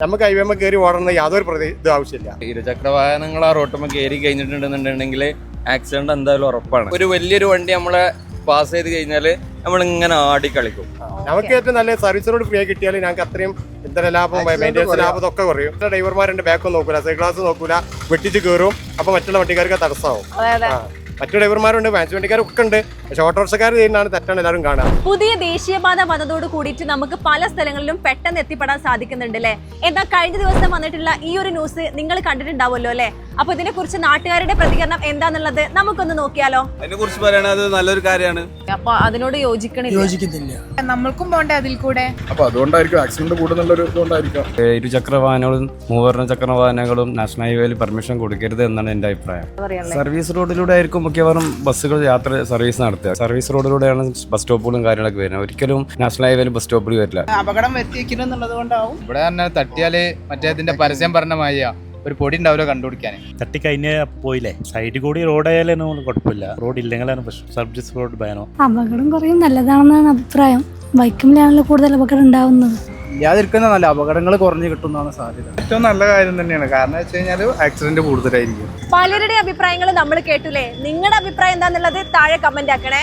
നമുക്ക് ഹൈവേമ്മ കയറി ഓടണമെന്ന് യാതൊരു ഇത് ആവശ്യമില്ല. ഇരുചക്ര വാഹനങ്ങൾ ആ റോട്ടുമ്പോൾ കയറി കഴിഞ്ഞിട്ടുണ്ടെന്നുണ്ടെങ്കിൽ ആക്സിഡന്റ് എന്തായാലും ഉറപ്പാണ്. ഒരു വലിയൊരു വണ്ടി നമ്മളെ പാസ് ചെയ്ത് കഴിഞ്ഞാൽ നമ്മളിങ്ങനെ ആടി കളിക്കും. നമുക്ക് ഏറ്റവും നല്ല സർവീസ് റോഡ് ഫ്രീ ആയി കിട്ടിയാൽ ഞങ്ങൾക്ക് അത്രയും ഇന്ധന ലാഭം മെയിൻ്റെനൻസ് ലാഭം ഒക്കെ കുറയും. ഡ്രൈവർമാരുടെ ബാക്കൊന്നും നോക്കൂല, സൈഡ് ഗ്ലാസ് നോക്കൂല, വെട്ടിച്ച് കയറും. അപ്പൊ മറ്റുള്ള വണ്ടിക്കാർക്ക് തടസ്സമാവും. മറ്റു ഡ്രൈവർമാരുണ്ട്, മാച്ച് വണ്ടിക്കാരൊക്കെ ഉണ്ട്. പക്ഷെ ഓട്ടോറിക്ഷക്കാർ ചെയ്യുന്നതാണ് തെറ്റാണ് എല്ലാവരും കാണുക. പുതിയ ദേശീയപാത വന്നതോട് കൂടിയിട്ട് നമുക്ക് പല സ്ഥലങ്ങളിലും പെട്ടെന്ന് എത്തിപ്പെടാൻ സാധിക്കുന്നുണ്ട് അല്ലേ? എന്നാൽ കഴിഞ്ഞ ദിവസം വന്നിട്ടുള്ള ഈ ഒരു ന്യൂസ് നിങ്ങൾ കണ്ടിട്ടുണ്ടാവുമല്ലോ അല്ലേ? അപ്പൊ ഇതിനെ കുറിച്ച് നാട്ടുകാരുടെ പ്രതികരണം എന്താന്നുള്ളത് നമുക്കൊന്ന് നോക്കിയാലോ. അതിനെ കുറിച്ച് പറയണത് നല്ലൊരു കാര്യമാണ്. അപ്പൊ അതിനോട് യോജിക്കുന്നില്ല. നമ്മൾക്കും പോണ്ടേ അതിൽ കൂടെ. അപ്പൊ അതുകൊണ്ടായിരിക്കും ആക്സിഡന്റ് കൂടുന്നുള്ളൊരു ഇതുകൊണ്ടായിരിക്കും. ഇരുചക്ര വാഹനങ്ങളും മൂവർണ്ണ ചക്ര വാഹനങ്ങളും നാഷണൽ ഹൈവേയിൽ പെർമിഷൻ കൊടുക്കരുത് എന്നാണ് എന്റെ അഭിപ്രായം. സർവീസ് റോഡിലൂടെ ആയിരിക്കും മിക്കവാറും ബസ്സുകൾ യാത്ര സർവീസ് നടത്തുക. സർവീസ് റോഡിലൂടെയാണ് ബസ് സ്റ്റോപ്പുകളും കാര്യങ്ങളൊക്കെ വരുന്നത്. ഒരിക്കലും നാഷണൽ ഹൈവേയിൽ ബസ് സ്റ്റോപ്പിൽ വരില്ല. അപകടം വരുത്തിയിരിക്കുന്നു എന്നുള്ളത് കൊണ്ടാവും. ഇവിടെ തന്നെ തട്ടിയാല് മറ്റേതിന്റെ പരസ്യം പറഞ്ഞ മായ ഒരു പൊടി ഉണ്ടാവില്ല കണ്ടുപിടിക്കാൻ. തട്ടിക്കഴിഞ്ഞ പോയില്ലേ. സൈഡിൽ കൂടി റോഡായാലും കുഴപ്പമില്ല, റോഡ് ഇല്ലെങ്കിലാണ് പ്രശ്നം. സർവീസ് റോഡ് ബാനോ. അപകടം കുറയും നല്ലതാണെന്നാണ് അഭിപ്രായം. ബൈക്കിലാണല്ലോ കൂടുതൽ അപകടം ഉണ്ടാവുന്നത്. ഇല്ലാതിരിക്കുന്ന നല്ല അപകടങ്ങൾ കുറഞ്ഞു കിട്ടുന്നതാണ് സാധ്യത. ഏറ്റവും നല്ല കാര്യം തന്നെയാണ്. കാരണം വെച്ച് കഴിഞ്ഞാൽ ആക്സിഡന്റ് കൂടുതലായിരിക്കും. പലരുടെ അഭിപ്രായങ്ങൾ നമ്മൾ കേട്ടില്ലേ. നിങ്ങളുടെ അഭിപ്രായം എന്താന്നുള്ളത് താഴെ കമന്റ് ആക്കണേ.